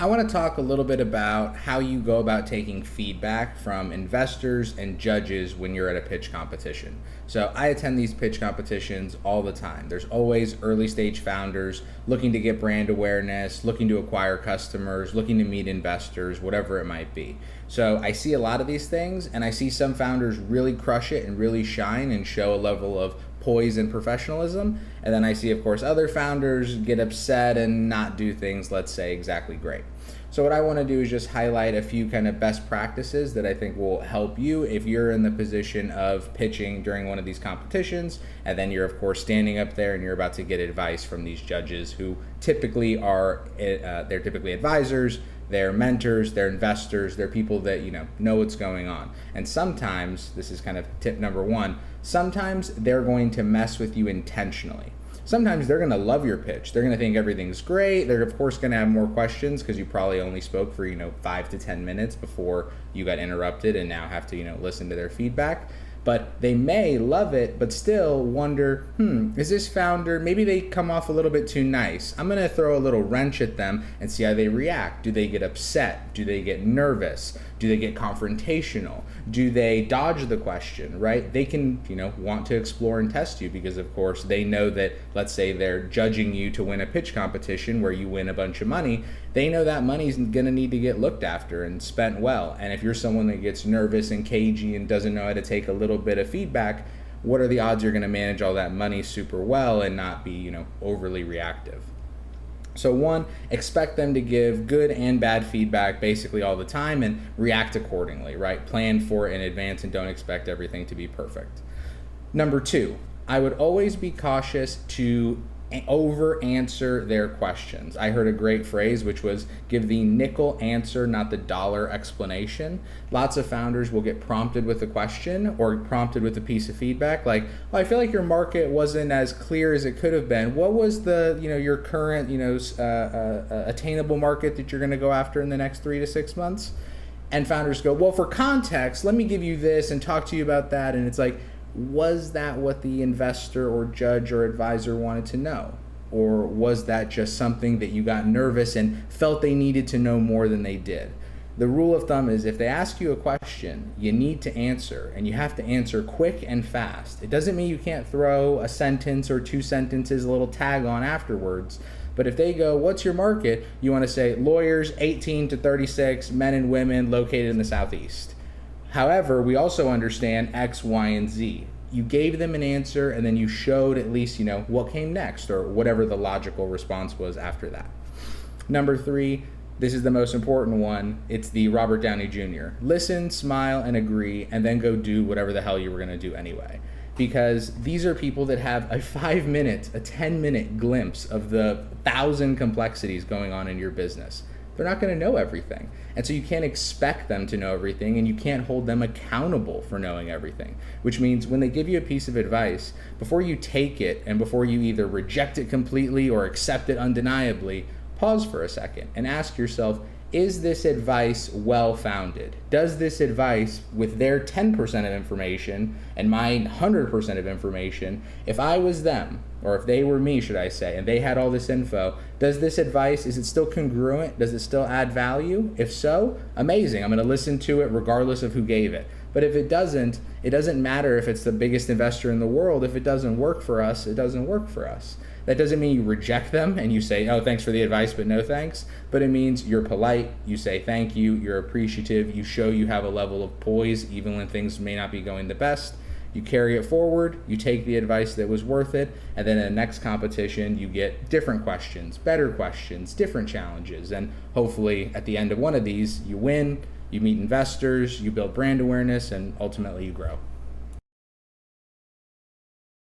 I want to talk a little bit about how you go about taking feedback from investors and judges when you're at a pitch competition. So I attend these pitch competitions all the time. There's always early stage founders looking to get brand awareness, looking to acquire customers, looking to meet investors, whatever it might be. So I see a lot of these things, and I see some founders really crush it and really shine and show a level of poise and professionalism. And then I see, of course, other founders get upset and not do things, let's say, exactly great. So what I want to do is just highlight a few kind of best practices that I think will help you if you're in the position of pitching during one of these competitions, and then you're, of course, standing up there and you're about to get advice from these judges who typically are, they're typically advisors, they're mentors, they're investors, they're people that know what's going on. And sometimes, this is kind of tip number one, sometimes they're going to mess with you intentionally. Sometimes they're going to love your pitch. They're going to think everything's great. They're of course going to have more questions because you probably only spoke for 5 to 10 minutes before you got interrupted and now have to listen to their feedback. But they may love it, but still wonder, is this founder, maybe they come off a little bit too nice. I'm going to throw a little wrench at them and see how they react. Do they get upset? Do they get nervous? Do they get confrontational? Do they dodge the question, right? They can, want to explore and test you because, of course, they know that, let's say they're judging you to win a pitch competition where you win a bunch of money. They know that money's going to need to get looked after and spent well. And if you're someone that gets nervous and cagey and doesn't know how to take a little bit of feedback, what are the odds you're going to manage all that money super well and not be, overly reactive? So one, expect them to give good and bad feedback basically all the time and react accordingly, right? Plan for it in advance and don't expect everything to be perfect. Number two, I would always be cautious to over answer their questions. I heard a great phrase which was give the nickel answer, not the dollar explanation. Lots of founders will get prompted with a question or prompted with a piece of feedback like, I feel like your market wasn't as clear as it could have been. What was the your current attainable market that you're going to go after in the next 3 to 6 months? And founders go, well, for context, let me give you this and talk to you about that. And it's like, was that what the investor or judge or advisor wanted to know? Or was that just something that you got nervous and felt they needed to know more than they did? The rule of thumb is if they ask you a question, you need to answer, and you have to answer quick and fast. It doesn't mean you can't throw a sentence or 2 sentences, a little tag on afterwards. But if they go, what's your market? You want to say lawyers 18 to 36, men and women located in the Southeast. However, we also understand X, Y, and Z. You gave them an answer and then you showed at least, what came next or whatever the logical response was after that. Number 3, this is the most important one. It's the Robert Downey Jr. Listen, smile, and agree, and then go do whatever the hell you were going to do anyway. Because these are people that have a 5-minute, a 10-minute glimpse of the 1,000 complexities going on in your business. They're not going to know everything. And so you can't expect them to know everything, and you can't hold them accountable for knowing everything, which means when they give you a piece of advice, before you take it and before you either reject it completely or accept it undeniably, pause for a second and ask yourself, is this advice well-founded? Does this advice, with their 10% of information and my 100% of information, if I was them, or if they were me, should I say, and they had all this info, does this advice, is it still congruent? Does it still add value? If so, amazing. I'm going to listen to it regardless of who gave it. But if it doesn't matter if it's the biggest investor in the world. If it doesn't work for us, it doesn't work for us. That doesn't mean you reject them and you say, oh, thanks for the advice, but no thanks. But it means you're polite, you say thank you, you're appreciative, you show you have a level of poise even when things may not be going the best. You carry it forward, you take the advice that was worth it, and then in the next competition, you get different questions, better questions, different challenges. And hopefully at the end of one of these, you win, you meet investors, you build brand awareness, and ultimately you grow.